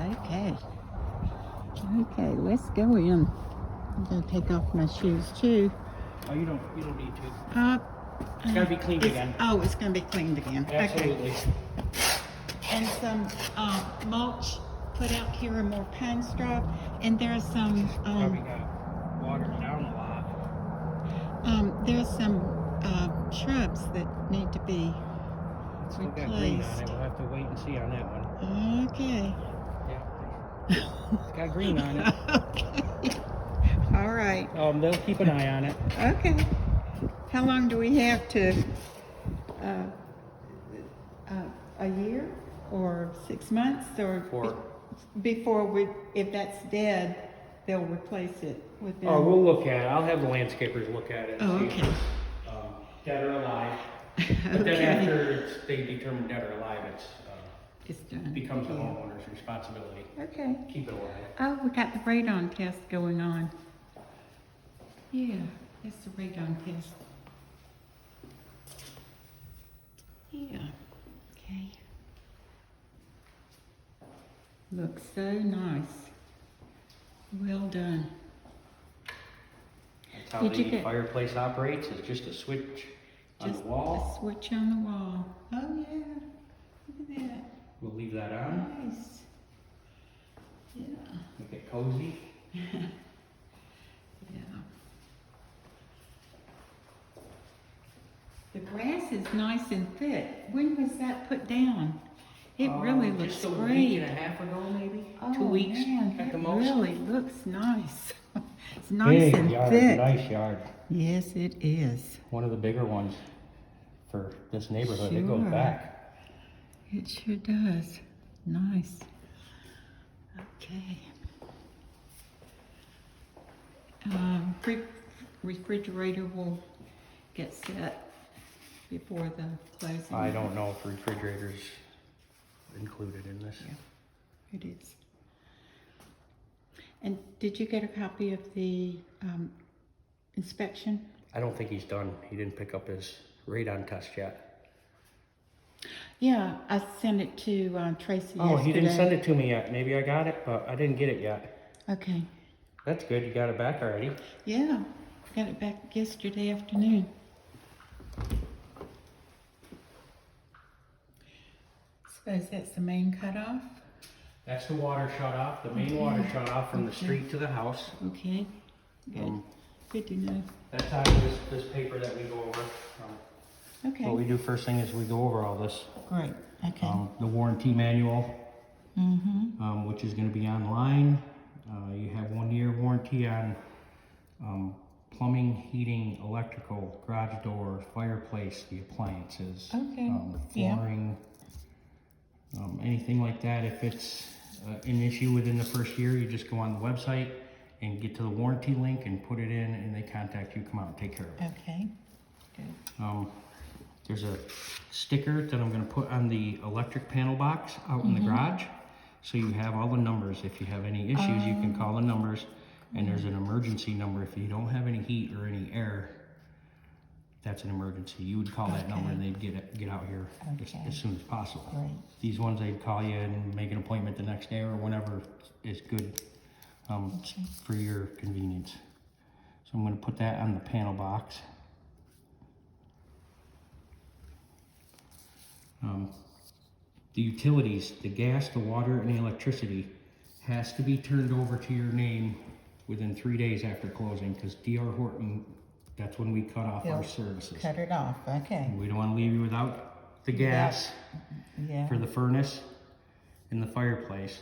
Okay. Okay, let's go in. I'm gonna take off my shoes too. Oh, you don't need to. Uh, It's gotta be cleaned again. Oh, it's gonna be cleaned again. Absolutely. Okay. And some mulch put out here and more pine straw. And there's some Probably got watered down a lot. there's some shrubs that need to be It's still got green on replaced. it. We'll have to wait and see on that one. Okay. Yeah. It's got green on it. Okay. All right. They'll keep an eye on it. Okay. How long do we have to? A year or 6 months or before we, if that's dead, they'll replace it with them. Oh, we'll look at it. I'll have the landscapers look at it. Oh, And see okay. if it's dead or alive. But then after they determine dead or alive, It's done. becomes the homeowner's responsibility. Okay. Keep it alive. Oh, we got the radon test going on. Yeah, that's the radon test. Yeah. Okay. Looks so nice. Well done. That's how Did you the get- fireplace operates. It's just a switch on Just the wall. a switch on the wall. Oh yeah. Look at that. We'll leave that on. Nice. Yeah. Make it cozy. Yeah. The grass is nice and thick. When was that put down? It really looks Just a week great. and a half ago, maybe. Oh, 2 weeks man, at the that most. really looks nice. It's nice and yard, thick. nice yard. Yes, it is. One of the bigger ones for this neighborhood. It goes Sure. back. It sure does. Nice. Okay. Refrigerator will get set before the closing. I don't know if refrigerators included in this. Yeah, it is. And did you get a copy of the inspection? I don't think he's done. He didn't pick up his radon test yet. Yeah, I sent it to Tracy Oh, he didn't yesterday. send it to me yet. Maybe I got it, but I didn't get it yet. Okay. That's good. You got it back already. Yeah, got it back yesterday afternoon. Suppose that's the main cutoff? That's the water shut off, the main water shut off from the Okay. street to the house. Okay, good. Um, Good to know. That's on this paper that we go over. Okay, What we do first thing is we go over all this. great. Okay. The warranty manual, Mm-hmm. which is going to be online. You have 1 year warranty on plumbing, heating, electrical, garage door, fireplace, the appliances, Okay, yeah. flooring, anything like that. If it's an issue within the first year, you just go on the website and get to the warranty link and put it in, and they contact you, come out and take care of it. Okay, good. There's a sticker that I'm gonna put on the electric panel box out in the garage. So you have all the numbers. If you have any issues, you can call the numbers. And there's an emergency number. If you don't have any heat or any air, that's an emergency. You would call that number and they'd get out here Okay. as soon as possible. Great. These ones, they'd call you and make an appointment the next day or whenever is good for your convenience. So I'm gonna put that on the panel box. The utilities, the gas, the water, and the electricity has to be turned over to your name within 3 days after closing, because D.R. Horton, that's when we cut off our They'll services. Cut it off, okay. We don't want to leave you without the gas Yeah. for the furnace and the fireplace,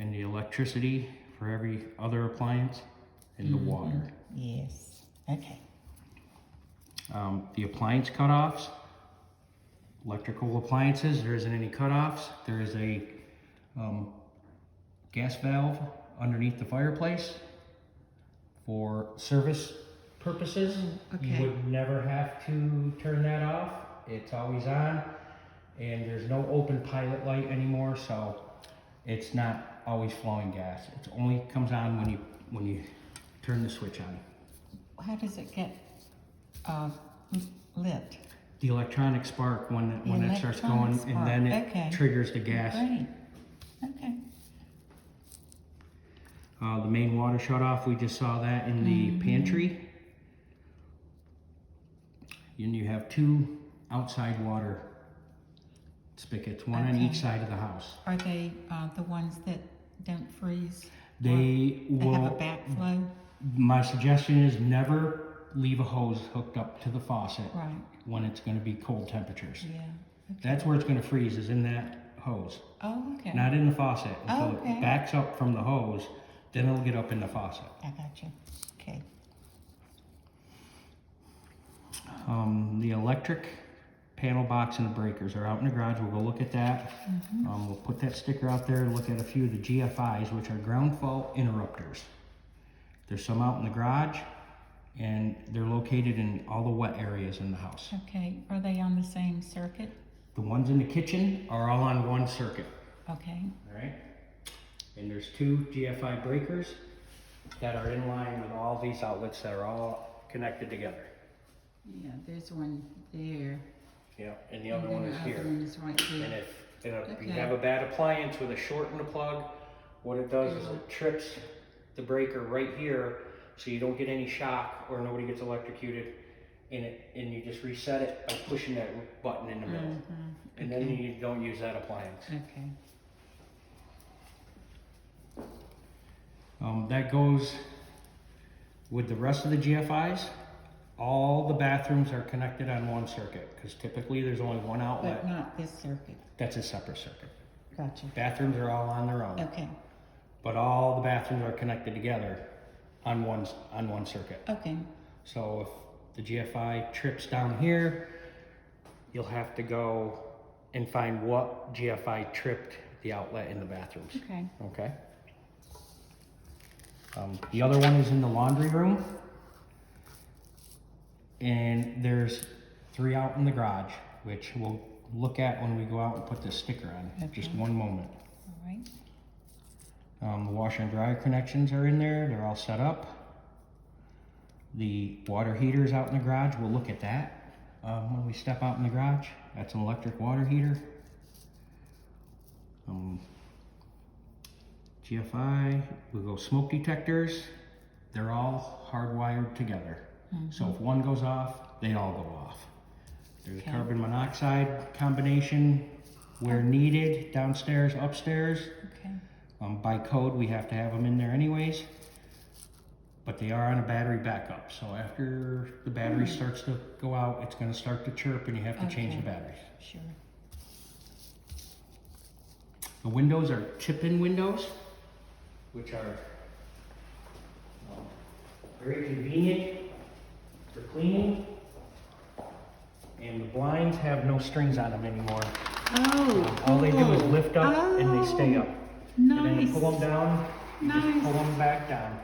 and the electricity for every other appliance, and the water. Yes, okay. The appliance cutoffs, electrical appliances, there isn't any cutoffs. There is a gas valve underneath the fireplace for service purposes. Okay. You would never have to turn that off. It's always on, and there's no open pilot light anymore, so it's not always flowing gas. It only comes on when you turn the switch on. How does it get lit? The electronic spark when it starts going, electronic and then spark, okay. it triggers the gas. Great, okay. The main water shut off, we just saw that in the pantry. And you have 2 outside water spigots, one on each side of the house. Are they the ones that don't freeze? They will. They have a backflow? My suggestion is never leave a hose hooked up to the faucet Right. when it's going to be cold temperatures. Yeah. Okay. That's where it's going to freeze, is in that hose, Oh, okay. not in the faucet. Until Okay. it backs up from the hose, then it'll get up in the faucet. I got you. Okay. The electric panel box and the breakers are out in the garage. We'll go look at that. We'll put that sticker out there and look at a few of the GFIs, which are ground fault interrupters. There's some out in the garage, and they're located in all the wet areas in the house. Okay. Are they on the same circuit? The ones in the kitchen are all on one circuit, Okay. all right? And there's 2 GFI breakers that are in line with all these outlets that are all connected together. Yeah, there's one there. Yeah, and the other one is The here. other one is right And there. if you Okay. have a bad appliance with a short in the plug, what it does is it trips the breaker right here, so you don't get any shock or nobody gets electrocuted. And you just reset it by pushing that button in the middle. And then you don't use that appliance. Okay. That goes with the rest of the GFIs. All the bathrooms are connected on one circuit, because typically there's only one outlet. But not this circuit. That's a separate circuit. Gotcha. Bathrooms are all on their own. Okay. But all the bathrooms are connected together on one circuit. Okay. So if the GFI trips down here, you'll have to go and find what GFI tripped the outlet in the bathrooms. Okay. Okay. The other one is in the laundry room, and there's 3 out in the garage, which we'll look at when we go out and put this sticker on. Okay. Just one moment. All right. The washer and dryer connections are in there. They're all set up. The water heater is out in the garage. We'll look at that when we step out in the garage. That's an electric water heater. GFI, we'll go smoke detectors. They're all hardwired together. So if one goes off, they all go off. There's a carbon monoxide combination where needed, downstairs, upstairs. Okay. By code, we have to have them in there anyways, but they are on a battery backup. So after the battery starts to go out, it's going to start to chirp and you have to change the batteries. Sure. The windows are tip-in windows, which are very convenient for cleaning. And the blinds have no strings on them anymore. Oh. All they do is lift up and they stay up. Nice. And then you pull them down, you just Nice. pull them back down.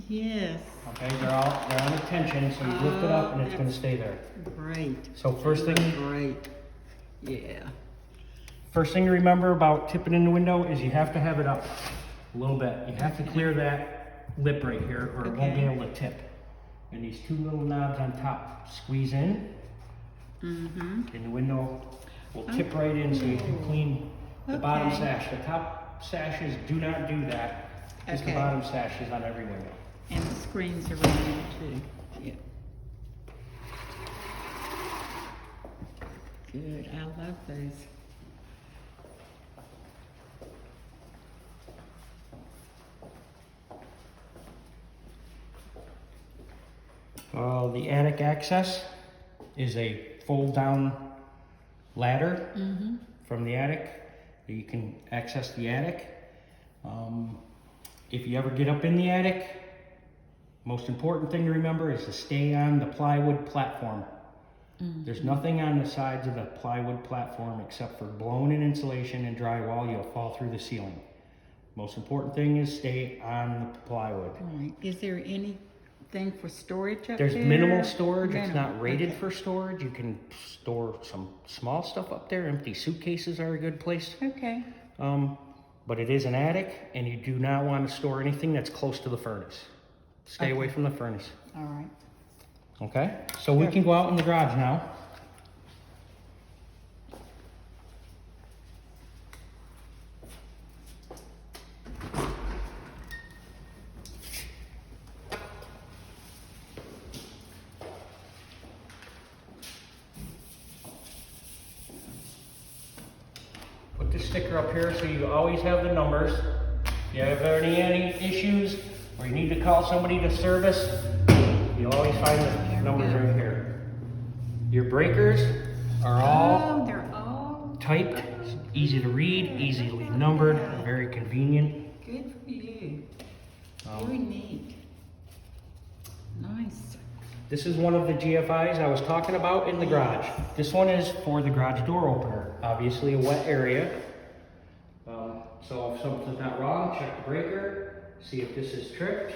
Yes. Okay, they're on a tension, so you lift it up and it's gonna stay there. Great. So first thing to remember about tipping in the window is you have to have it up a little bit. You have to clear that lip right here or it won't be able to tip. And these 2 little knobs on top squeeze in. And the window will tip right in so you can clean the bottom sash. The top sashes do not do that. Just the bottom sash is on every window. And the screens are running too. Yeah. Good. I love those. The attic access is a fold down ladder from the attic. You can access the attic. If you ever get up in the attic, most important thing to remember is to stay on the plywood platform. There's nothing on the sides of the plywood platform except for blown in insulation and drywall. You'll fall through the ceiling. Most important thing is stay on the plywood. All right. Is there anything for storage up There's there? minimal storage. It's Minimal. not rated Okay. for storage. You can store some small stuff up there. Empty suitcases are a good place. Okay. But it is an attic, and you do not want to store anything that's close to the furnace. Stay away from the furnace. All right. Okay? So we can go out in the garage now. sticker up here so you always have the numbers. If you have any issues or you need to call somebody to service, you'll always find the numbers right here. Your breakers are all Oh, they're all typed, easy to read, easily numbered, very convenient. good for you. Very neat. Nice. This is one of the GFIs I was talking about in the garage. This one is for the garage door opener. Obviously a wet area. So if something's not wrong, check the breaker, see if this is tripped.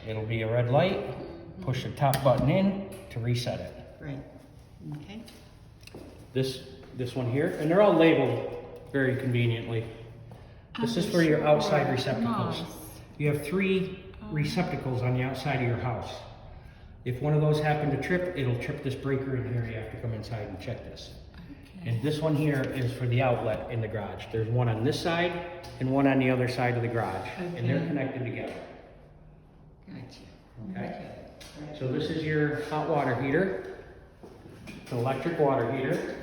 It'll be a red light. Push the top button in to reset it. Great. Okay. This one here, and they're all labeled very conveniently. This is for your outside receptacles. Nice. You have 3 receptacles on the outside of your house. If one of those happen to trip, it'll trip this breaker in here. You have to come inside and check this. Okay. And this one here is for the outlet in the garage. There's one on this side and one on the other side of the garage. And they're Okay. connected together. Gotcha. Okay. Great. So this is your hot water heater. It's an electric water heater.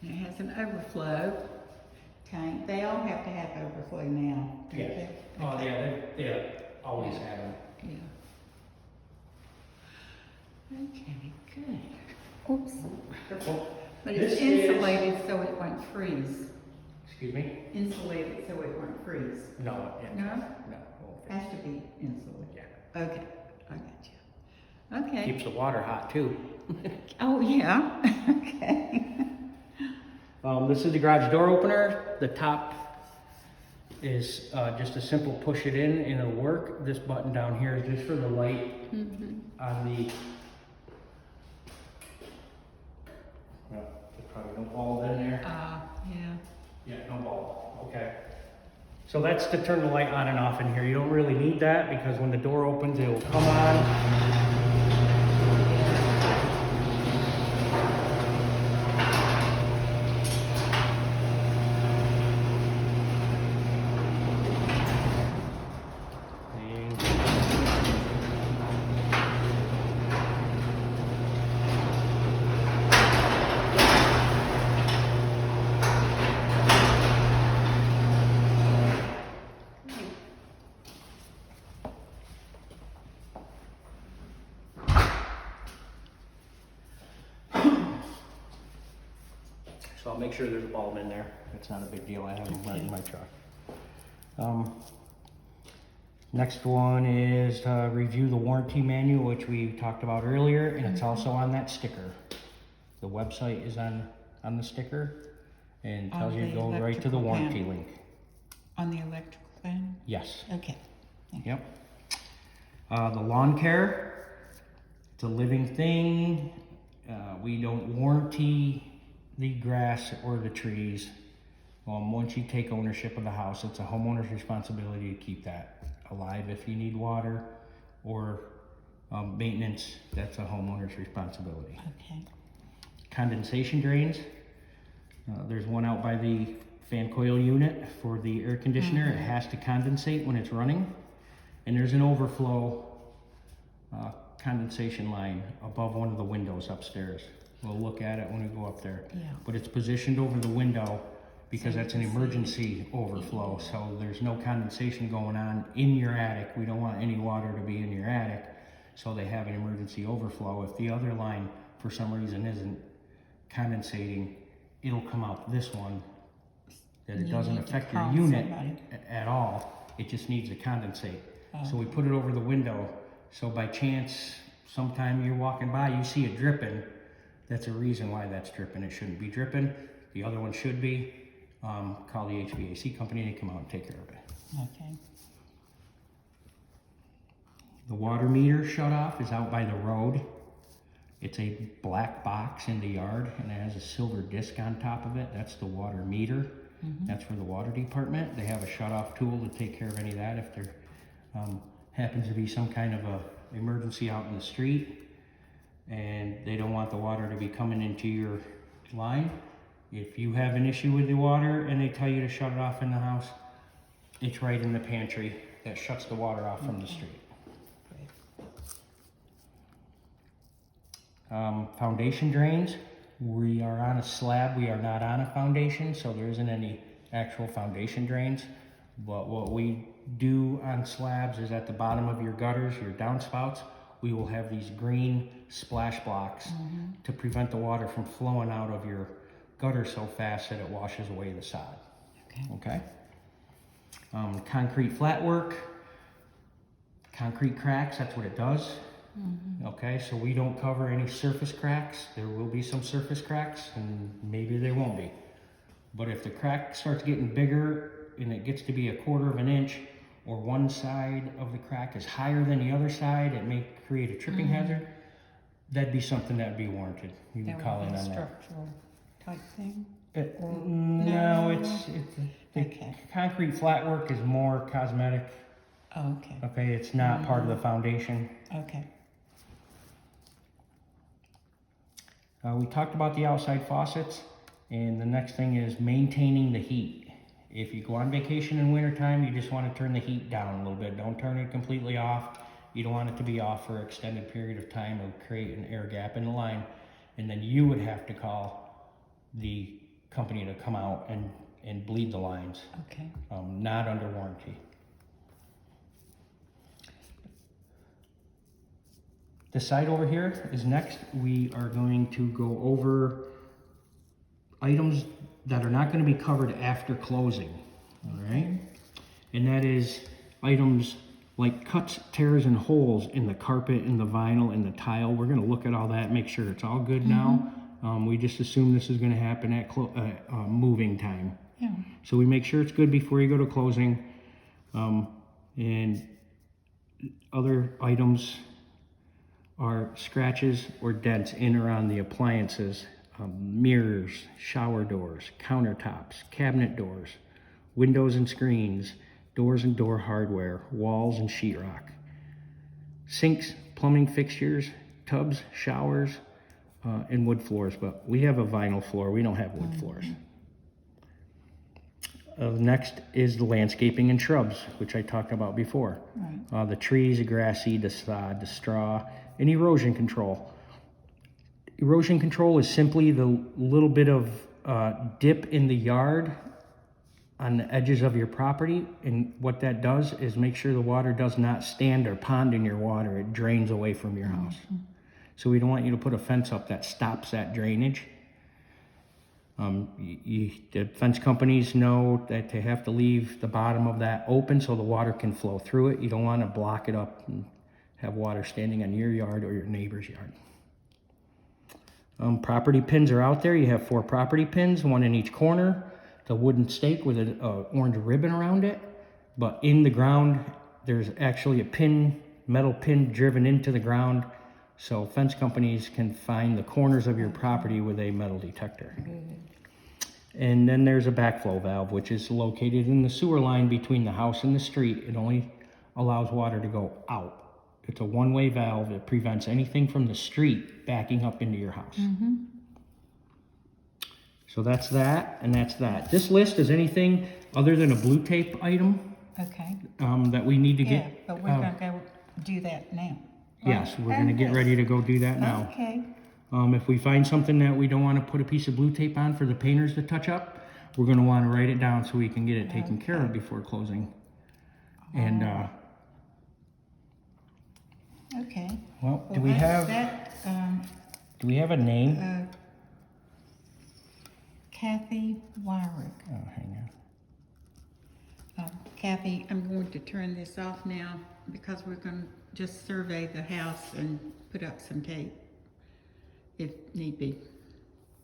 It has an overflow tank. They all have to have overflow now. don't Yeah. they? Oh yeah, they always have them. Yeah. Okay, good. Oops. But it's This is- insulated so it won't freeze. Excuse me? Insulated so it won't freeze. No, yeah. No? No. Has to be insulated. Yeah. Okay, I got you. Okay. Keeps the water hot too. Oh, yeah, okay. This is the garage door opener. The top is just a simple push it in and it'll work. This button down here is just for the light on the... Well, there's probably no bulb in there. Yeah. Yeah, no bulb. Okay. So that's to turn the light on and off in here. You don't really need that because when the door opens, it will come on. So I'll make sure there's a bulb in there. It's not a big deal. I have them right in my truck. Next one is to review the warranty manual, which we talked about earlier, and it's also on that sticker. The website is on the sticker and On tells you to the go right to the electrical warranty panel. link. On the electrical fan? Yes. Okay. Yep. The lawn care, it's a living thing. We don't warranty the grass or the trees. Once you take ownership of the house, it's a homeowner's responsibility to keep that alive. If you need water or maintenance, that's a homeowner's responsibility. Okay. Condensation drains. There's one out by the fan coil unit for the air conditioner. It has to condensate when it's running. And there's an overflow condensation line above one of the windows upstairs. We'll look at it when we go up there. Yeah. But it's positioned over the window because that's an emergency overflow. So there's no condensation going on in your attic. We don't want any water to be in your attic. So they have an emergency overflow. If the other line for some reason isn't condensating, it'll come out this one. That it You doesn't need to affect your call unit somebody. at all. It just needs to condensate. So we put it over the window. So by chance, sometime you're walking by, you see it dripping. That's a reason why that's dripping. It shouldn't be dripping. The other one should be. Call the HVAC company, they come out and take care of it. Okay. The water meter shut off is out by the road. It's a black box in the yard and it has a silver disc on top of it. That's the water meter. That's for the water department. They have a shut off tool to take care of any of that if there happens to be some kind of a emergency out in the street and they don't want the water to be coming into your line. If you have an issue with the water and they tell you to shut it off in the house, it's right in the pantry that shuts the water off from the street. Foundation drains, we are on a slab, we are not on a foundation, so there isn't any actual foundation drains. But what we do on slabs is at the bottom of your gutters, your downspouts, we will have these green splash blocks to prevent the water from flowing out of your gutter so fast that it washes away the sod. Okay. Concrete flat work, concrete cracks, that's what it does. Okay, so we don't cover any surface cracks. There will be some surface cracks and maybe there won't be. But if the crack starts getting bigger and it gets to be 1/4 of an inch, or one side of the crack is higher than the other side, it may create a tripping hazard. That'd be something that'd be warranted. You can call in on that. Structural type thing? No, it's the Okay. concrete flat work is more cosmetic. Oh, okay, Okay, it's not part of the foundation. okay. We talked about the outside faucets, and the next thing is maintaining the heat. If you go on vacation in wintertime, you just want to turn the heat down a little bit. Don't turn it completely off. You don't want it to be off for an extended period of time or create an air gap in the line. And then you would have to call the company to come out and bleed the lines, Okay. not under warranty. The side over here is next. We are going to go over items that are not going to be covered after closing, all right? And that is items like cuts, tears, and holes in the carpet, in the vinyl, in the tile. We're going to look at all that, make sure it's all good now. We just assume this is going to happen at moving time. Yeah. So we make sure it's good before you go to closing. And other items are scratches or dents in or on the appliances, mirrors, shower doors, countertops, cabinet doors, windows and screens, doors and door hardware, walls and sheetrock, sinks, plumbing fixtures, tubs, showers, and wood floors. But we have a vinyl floor, we don't have wood floors. Next is the landscaping and shrubs, which I talked about before. Right. The trees, the grass seed, the sod, the straw, and erosion control. Erosion control is simply the little bit of dip in the yard on the edges of your property, and what that does is make sure the water does not stand or pond in your water. It drains away from your house. So we don't want you to put a fence up that stops that drainage. The fence companies know that they have to leave the bottom of that open so the water can flow through it. You don't want to block it up and have water standing on your yard or your neighbor's yard. Property pins are out there. You have 4 property pins, 1 in each corner. The wooden stake with an orange ribbon around it. But in the ground, there's actually a pin, metal pin driven into the ground. So fence companies can find the corners of your property with a metal detector. And then there's a backflow valve, which is located in the sewer line between the house and the street. It only allows water to go out. It's a one-way valve. It prevents anything from the street backing up into your house. So that's that, and that's that. This list is anything other than a blue tape item Okay. that we need to Yeah, get. but we're gonna go do that now. Yes, we're gonna get ready to go do that now. Okay. If we find something that we don't want to put a piece of blue tape on for the painters to touch up, we're gonna want to write it down so we can get it taken care of before closing. And Okay. well, do Well, we have a name? Kathy Wyrick. Oh, hang on. Kathy, I'm going to turn this off now because we're going to just survey the house and put up some tape if need be.